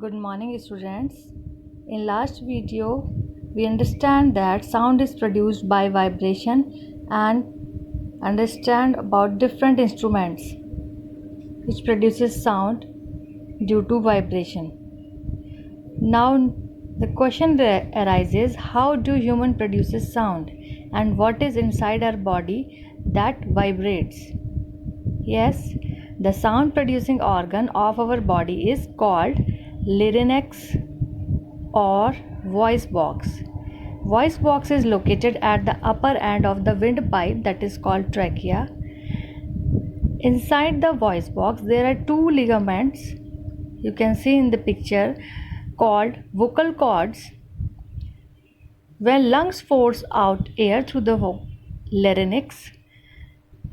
Good morning, students. In last video, we understand that sound is produced by vibration and understand about different instruments which produces sound due to vibration. Now, the question arises: how do human produces sound, and what is inside our body that vibrates? Yes, the sound producing organ of our body is called larynx or voice box. Voice box is located at the upper end of the windpipe, that is called trachea. Inside the voice box there are two ligaments you can see in the picture called vocal cords. When lungs force out air through the larynx,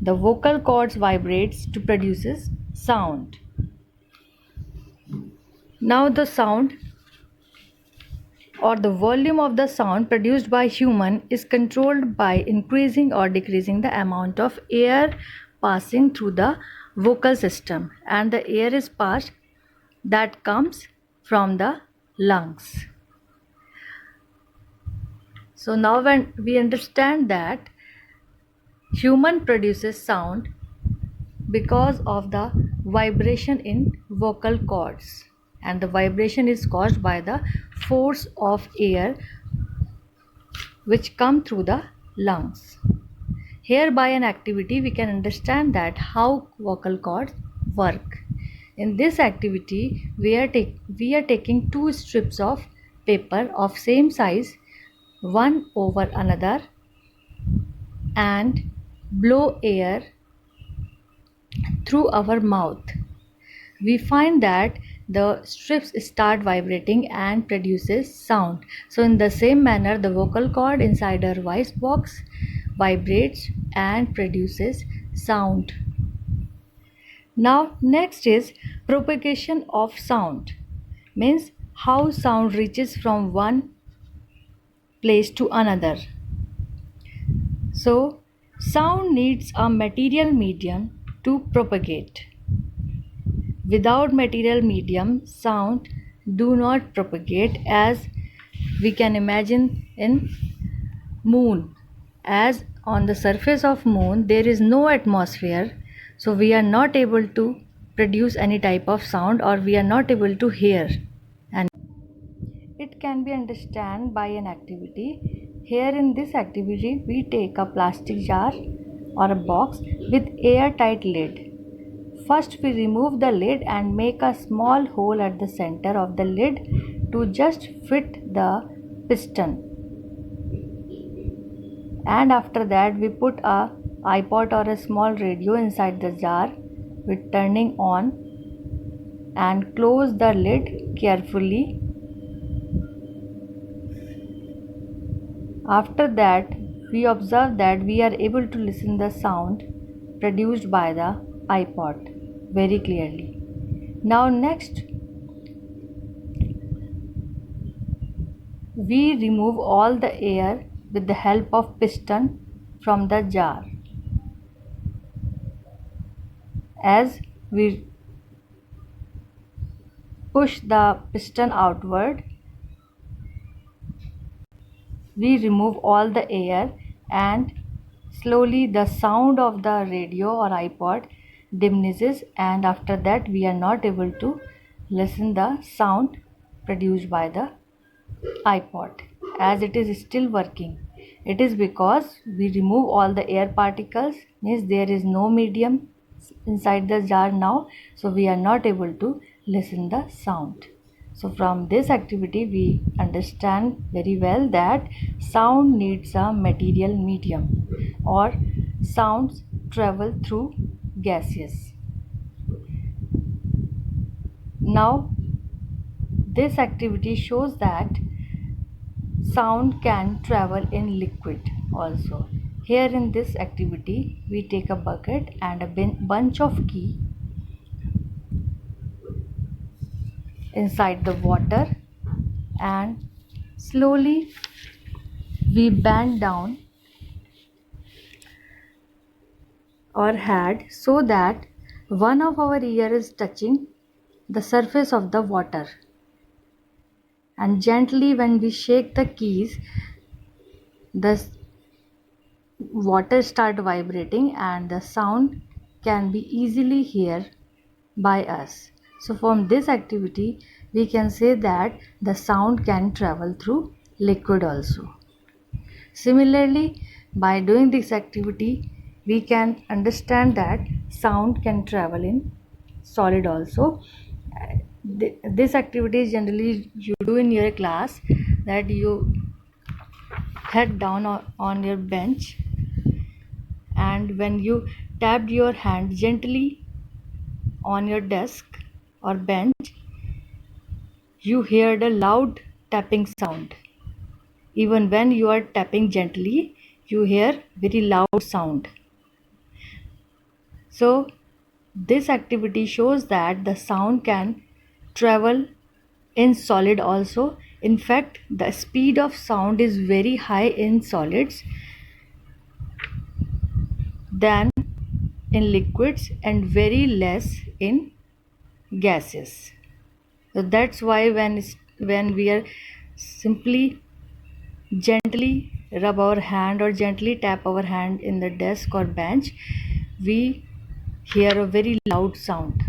the vocal cords vibrates to produces sound. Now the sound or the volume of the sound produced by human is controlled by increasing or decreasing the amount of air passing through the vocal system, and the air is passed that comes from the lungs. So now when we understand that human produces sound because of the vibration in vocal cords, and the vibration is caused by the force of air which come through the lungs. Here by an activity we can understand that how vocal cords work. In this activity we are taking two strips of paper of same size one over another and blow air through our mouth. We find that the strips start vibrating and produces sound. So in the same manner the vocal cord inside our voice box vibrates and produces sound. Now next is propagation of sound, means how sound reaches from one place to another. So sound needs a material medium to propagate. Without material medium, sound do not propagate, as we can imagine in moon. As on the surface of moon there is no atmosphere, so we are not able to produce any type of sound, or we are not able to hear. And it can be understood by an activity. Here in this activity we take a plastic jar or a box with airtight lid. First we remove the lid and make a small hole at the center of the lid to just fit the piston. And after that we put a iPod or a small radio inside the jar with turning on and close the lid carefully. After that we observe that we are able to listen the sound produced by the iPod very clearly. Now next we remove all the air with the help of piston from the jar. As we push the piston outward, we remove all the air and slowly the sound of the radio or iPod diminishes, and after that we are not able to listen the sound produced by the iPod as it is still working. It is because we remove all the air particles, means there is no medium inside the jar now, so we are not able to listen the sound. So from this activity we understand very well that sound needs a material medium, or sounds travel through gases. Now this activity shows that sound can travel in liquid also. Here in this activity we take a bucket and a bunch of key inside the water, and slowly we bend down our head so that one of our ear is touching the surface of the water. and gently when we shake the keys, the water start vibrating and the sound can be easily heard by us. So from this activity we can say that the sound can travel through liquid also. Similarly, by doing this activity we can understand that sound can travel in solid also. This activity is generally you do in your class, that you head down on your bench, and when you tapped your hand gently on your desk or bench, you heard a loud tapping sound. Even when you are tapping gently, you hear very loud sound. So this activity shows that the sound can travel in solid also. In fact, the speed of sound is very high in solids than in liquids and very less in gases. So that's why when we are simply gently rub our hand or gently tap our hand in the desk or bench, we hear a very loud sound.